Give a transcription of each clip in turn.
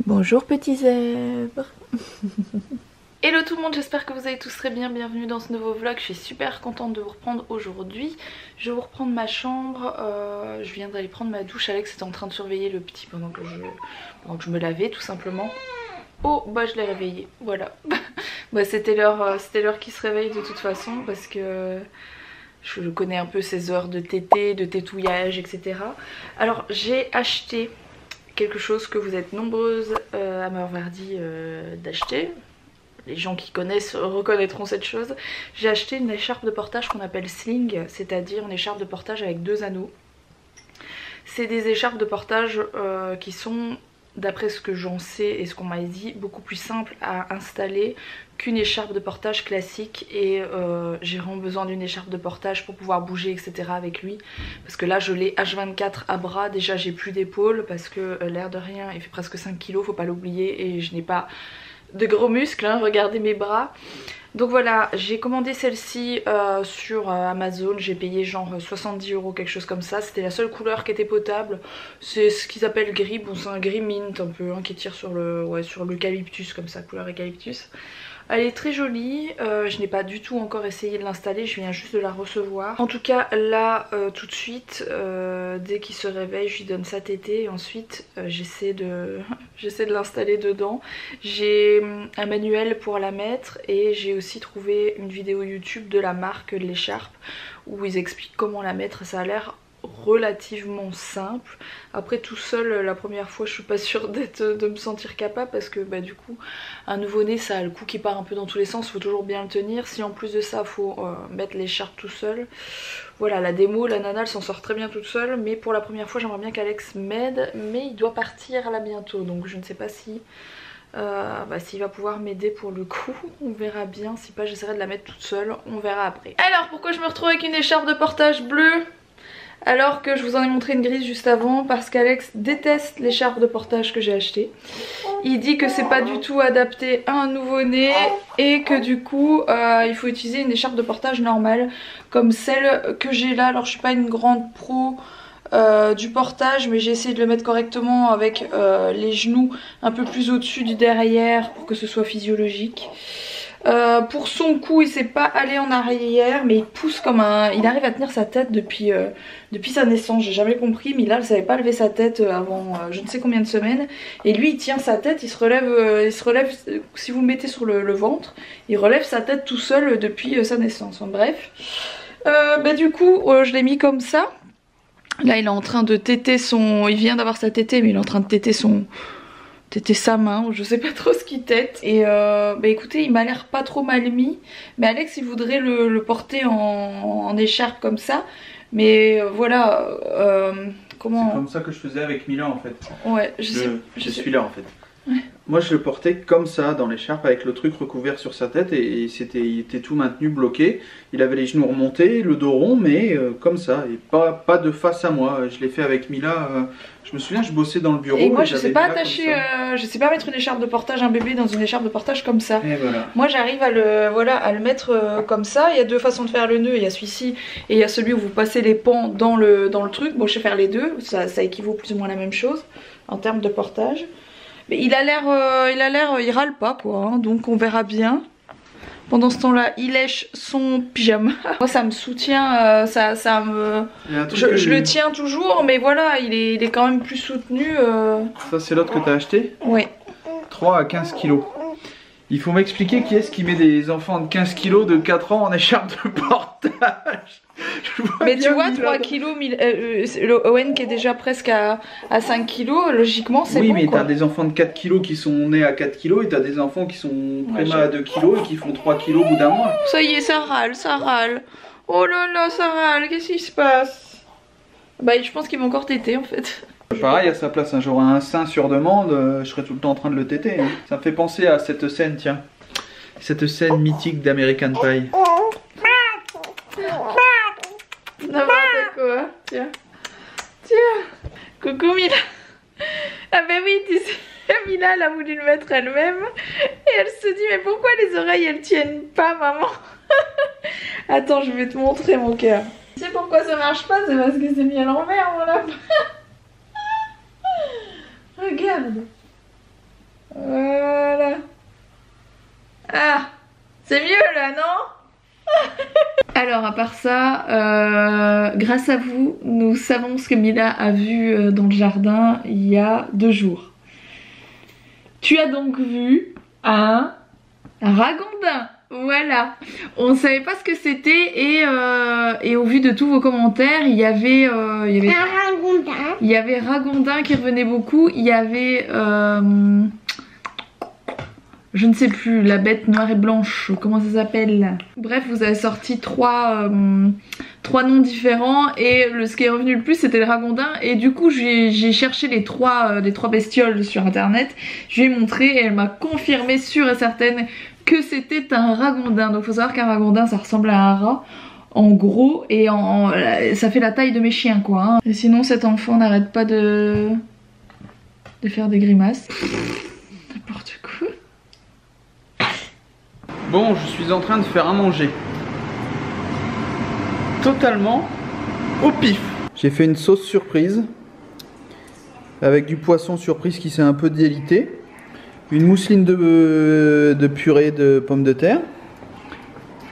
Bonjour petits zèbres. Hello tout le monde, j'espère que vous allez tous très bien, bienvenue dans ce nouveau vlog. Je suis super contente de vous reprendre aujourd'hui. Je vais vous reprendre ma chambre, je viens d'aller prendre ma douche. Alex était en train de surveiller le petit pendant que je me lavais tout simplement. Oh bah je l'ai réveillé, voilà. Bah, c'était l'heure qu'il se réveille de toute façon parce que je connais un peu ses heures de tété, de tétouillage, etc. Alors j'ai acheté quelque chose que vous êtes nombreuses à m'avoir dit d'acheter. Les gens qui connaissent reconnaîtront cette chose. J'ai acheté une écharpe de portage qu'on appelle sling, c'est-à-dire une écharpe de portage avec 2 anneaux. C'est des écharpes de portage qui sont, d'après ce que j'en sais et ce qu'on m'a dit, beaucoup plus simples à installer qu'une écharpe de portage classique. Et j'ai vraiment besoin d'une écharpe de portage pour pouvoir bouger, etc. avec lui. Parce que là je l'ai H24 à bras, déjà j'ai plus d'épaule parce que l'air de rien il fait presque 5 kg, faut pas l'oublier, et je n'ai pas de gros muscles, hein, regardez mes bras. Donc voilà, j'ai commandé celle-ci sur Amazon, j'ai payé genre 70 €, quelque chose comme ça. C'était la seule couleur qui était potable, c'est ce qu'ils appellent gris, bon c'est un gris mint un peu, hein, qui tire sur l'eucalyptus comme ça, couleur eucalyptus. Elle est très jolie, je n'ai pas du tout encore essayé de l'installer, je viens juste de la recevoir. En tout cas là tout de suite, dès qu'il se réveille je lui donne sa tétée et ensuite j'essaie de l'installer dedans. J'ai un manuel pour la mettre et j'ai aussi trouvé une vidéo YouTube de la marque de l'écharpe où ils expliquent comment la mettre. Ça a l'air relativement simple. Après tout seul la première fois je suis pas sûre de me sentir capable parce que bah du coup un nouveau-né ça a le cou qui part un peu dans tous les sens, faut toujours bien le tenir. Si en plus de ça faut mettre l'écharpe tout seul, voilà, la démo, la nana elle s'en sort très bien toute seule, mais pour la première fois j'aimerais bien qu'Alex m'aide, mais il doit partir là bientôt donc je ne sais pas si s'il va pouvoir m'aider pour le coup, on verra bien. Si pas j'essaierai de la mettre toute seule, on verra après. Alors pourquoi je me retrouve avec une écharpe de portage bleue alors que je vous en ai montré une grise juste avant? Parce qu'Alex déteste l'écharpe de portage que j'ai achetée. Il dit que c'est pas du tout adapté à un nouveau-né et que du coup il faut utiliser une écharpe de portage normale comme celle que j'ai là. Alors je suis pas une grande pro du portage, mais j'ai essayé de le mettre correctement avec les genoux un peu plus au-dessus du derrière pour que ce soit physiologique. Pour son cou il s'est pas allé en arrière mais il pousse comme un... Il arrive à tenir sa tête depuis sa naissance, j'ai jamais compris, mais là il savait pas lever sa tête avant je ne sais combien de semaines. Et lui il tient sa tête, il se relève si vous le mettez sur le ventre, il relève sa tête tout seul depuis sa naissance. Enfin, bref, du coup je l'ai mis comme ça. Là il est en train de téter son... Il vient d'avoir sa tétée mais il est en train de téter sa main, je sais pas trop ce qu'il tète. Et écoutez, il m'a l'air pas trop mal mis, mais Alex il voudrait le porter en écharpe comme ça, mais voilà, comment... C'est comme ça que je faisais avec Mila en fait. Ouais, je suis là en fait. Ouais. Moi je le portais comme ça dans l'écharpe avec le truc recouvert sur sa tête et il était tout maintenu, bloqué. Il avait les genoux remontés, le dos rond, mais comme ça, et pas de face à moi. Je l'ai fait avec Mila, je me souviens, je bossais dans le bureau. Et moi je sais pas attacher, je sais pas mettre une écharpe de portage, un bébé dans une écharpe de portage comme ça. Et voilà. Moi j'arrive à le mettre comme ça. Il y a 2 façons de faire le nœud, il y a celui-ci et il y a celui où vous passez les pans dans le truc. Bon je sais faire les deux, ça équivaut plus ou moins à la même chose en termes de portage. Mais il râle pas quoi, hein, donc on verra bien. Pendant ce temps-là, il lèche son pyjama. Moi ça me soutient, je le tiens toujours, mais voilà, il est quand même plus soutenu. Ça c'est l'autre que t'as acheté? Ouais. 3 à 15 kilos. Il faut m'expliquer qui est-ce qui met des enfants de 15 kilos de 4 ans en écharpe de portage. Mais tu vois, 3 kilos, le Owen qui est déjà presque à 5 kilos, logiquement c'est bon. Oui, mais t'as des enfants de 4 kilos qui sont nés à 4 kilos et t'as des enfants qui sont préma à 2 kilos et qui font 3 kilos au bout d'un mois. Ça y est, ça râle, ça râle. Oh là là, ça râle, qu'est-ce qui se passe? Bah, je pense qu'il va encore téter en fait. Pareil, à sa place, j'aurais un sein sur demande, je serais tout le temps en train de le téter. Hein. Ça me fait penser à cette scène, tiens. Cette scène mythique d'American Pie. N'importe quoi, tiens. Tiens. Coucou Mila. Ah bah oui, tu sais, Mila elle a voulu le mettre elle-même. Et elle se dit mais pourquoi les oreilles elles tiennent pas maman? Attends, je vais te montrer mon cœur. Tu sais pourquoi ça marche pas? C'est parce que c'est mis à l'envers mon lapin. Regarde. Voilà. Ah, c'est mieux là, non? Alors à part ça, grâce à vous, nous savons ce que Mila a vu dans le jardin il y a 2 jours. Tu as donc vu un ragondin. Voilà, on ne savait pas ce que c'était et au vu de tous vos commentaires, il y avait ragondin qui revenait beaucoup, il y avait je ne sais plus, la bête noire et blanche, comment ça s'appelle? Bref, vous avez sorti 3 noms différents et ce qui est revenu le plus c'était le ragondin et du coup j'ai cherché les trois bestioles sur internet, je lui ai montré et elle m'a confirmé sûre et certaine que c'était un ragondin. Donc faut savoir qu'un ragondin ça ressemble à un rat en gros et ça fait la taille de mes chiens quoi hein. Et sinon cet enfant n'arrête pas de faire des grimaces. N'importe quoi. Bon, je suis en train de faire à manger. Totalement au pif. J'ai fait une sauce surprise avec du poisson surprise qui s'est un peu délité. Une mousseline de purée de pommes de terre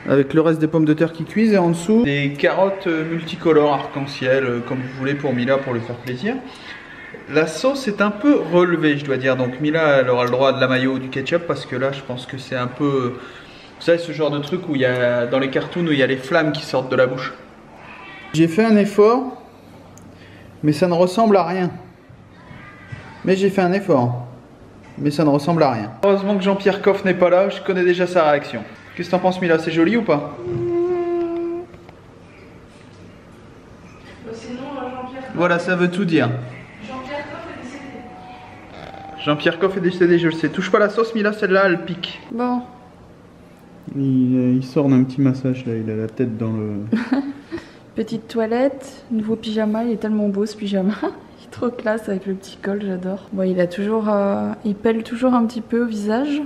avec le reste des pommes de terre qui cuisent et en dessous des carottes multicolores arc-en-ciel comme vous voulez pour Mila pour lui faire plaisir. La sauce est un peu relevée je dois dire, donc Mila elle aura le droit de la mayo ou du ketchup parce que là je pense que c'est un peu, vous savez ce genre de truc où il y a dans les cartoons où il y a les flammes qui sortent de la bouche. J'ai fait un effort mais ça ne ressemble à rien. Mais j'ai fait un effort. Mais ça ne ressemble à rien. Heureusement que Jean-Pierre Coff n'est pas là, je connais déjà sa réaction. Qu'est-ce que t'en penses Mila, c'est joli ou pas? Voilà, ça veut tout dire. Jean-Pierre Coff est décédé. Jean-Pierre Coff est décédé, je le sais. Touche pas la sauce Mila, celle-là elle pique. Bon. Il sort d'un petit massage là, il a la tête dans le... Petite toilette, nouveau pyjama, il est tellement beau ce pyjama. Trop classe avec le petit col, j'adore. Bon, il pèle toujours un petit peu au visage.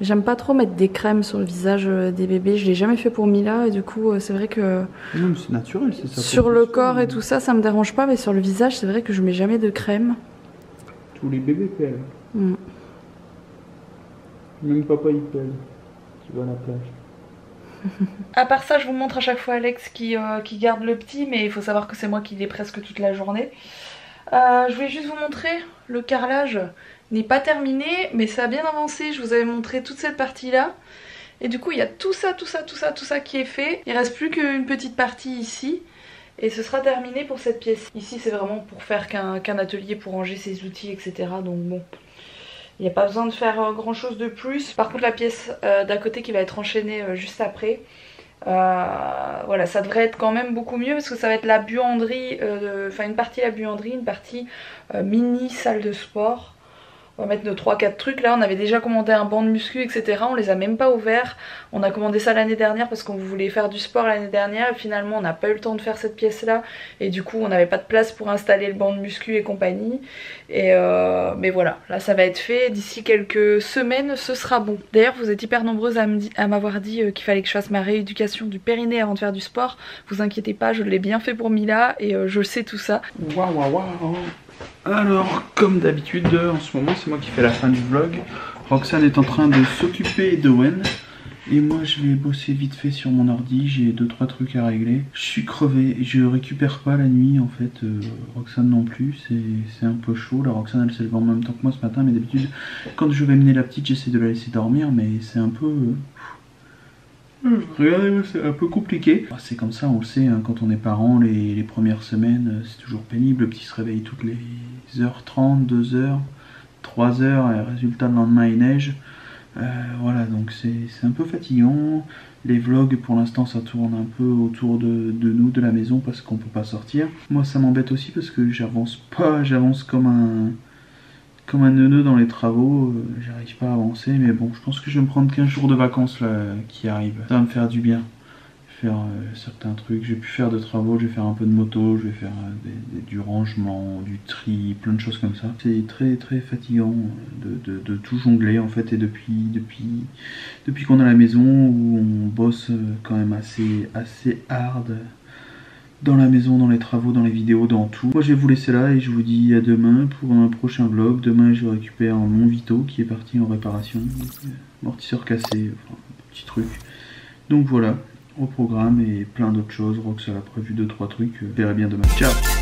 J'aime pas trop mettre des crèmes sur le visage des bébés. Je l'ai jamais fait pour Mila et du coup c'est vrai que non, mais c'est naturel, c'est ça. Sur le corps et tout ça, ça me dérange pas, mais sur le visage, c'est vrai que je mets jamais de crème. Tous les bébés pèlent. Même papa il pèle. Tu vas à la plage. À part ça, je vous montre à chaque fois Alex qui garde le petit, mais il faut savoir que c'est moi qui l'ai presque toute la journée. Je voulais juste vous montrer, le carrelage n'est pas terminé mais ça a bien avancé, je vous avais montré toute cette partie là et du coup il y a tout ça qui est fait, il reste plus qu'une petite partie ici et ce sera terminé pour cette pièce. Ici c'est vraiment pour faire qu'un atelier pour ranger ses outils etc, donc bon il n'y a pas besoin de faire grand chose de plus. Par contre la pièce d'à côté qui va être enchaînée juste après, voilà, ça devrait être quand même beaucoup mieux parce que ça va être la buanderie, enfin une partie la buanderie, une partie mini salle de sport. On va mettre nos 3-4 trucs. Là on avait déjà commandé un banc de muscu etc, on les a même pas ouverts. On a commandé ça l'année dernière parce qu'on voulait faire du sport l'année dernière et finalement on n'a pas eu le temps de faire cette pièce là et du coup on n'avait pas de place pour installer le banc de muscu et compagnie et mais voilà, là ça va être fait, d'ici quelques semaines ce sera bon. D'ailleurs vous êtes hyper nombreuses à m'avoir dit qu'il fallait que je fasse ma rééducation du périnée avant de faire du sport. Vous inquiétez pas, je l'ai bien fait pour Mila et je sais tout ça. Waouh. Alors, comme d'habitude, en ce moment, c'est moi qui fais la fin du vlog. Roxane est en train de s'occuper d'Owen. Et moi, je vais bosser vite fait sur mon ordi. J'ai 2-3 trucs à régler. Je suis crevé. Je récupère pas la nuit, en fait. Roxane non plus. C'est un peu chaud. La Roxane, elle s'est levée en même temps que moi ce matin. Mais d'habitude, quand je vais mener la petite, j'essaie de la laisser dormir. Mais c'est un peu... Regardez, c'est un peu compliqué. C'est comme ça, on le sait, hein, quand on est parent, les premières semaines, c'est toujours pénible. Le petit se réveille toutes les 1h30, 2h, 3h, et résultat, le lendemain, il neige. Voilà, donc c'est un peu fatigant. Les vlogs, pour l'instant, ça tourne un peu autour de nous, de la maison, parce qu'on peut pas sortir. Moi, ça m'embête aussi parce que j'avance pas, j'avance comme un neuneu dans les travaux, j'arrive pas à avancer, mais bon, je pense que je vais me prendre 15 jours de vacances là qui arrivent. Ça va me faire du bien. faire certains trucs. J'ai pu faire de travaux, je vais faire un peu de moto, je vais faire du rangement, du tri, plein de choses comme ça. C'est très très fatigant de tout jongler en fait, et depuis qu'on a la maison où on bosse quand même assez hard dans la maison, dans les travaux, dans les vidéos, dans tout. Moi je vais vous laisser là et je vous dis à demain pour un prochain vlog. Demain je récupère mon Vito qui est parti en réparation, amortisseur cassé, enfin petit truc. Donc voilà, au programme et plein d'autres choses. Rox a prévu 2-3 trucs, je verrai bien demain. Ciao!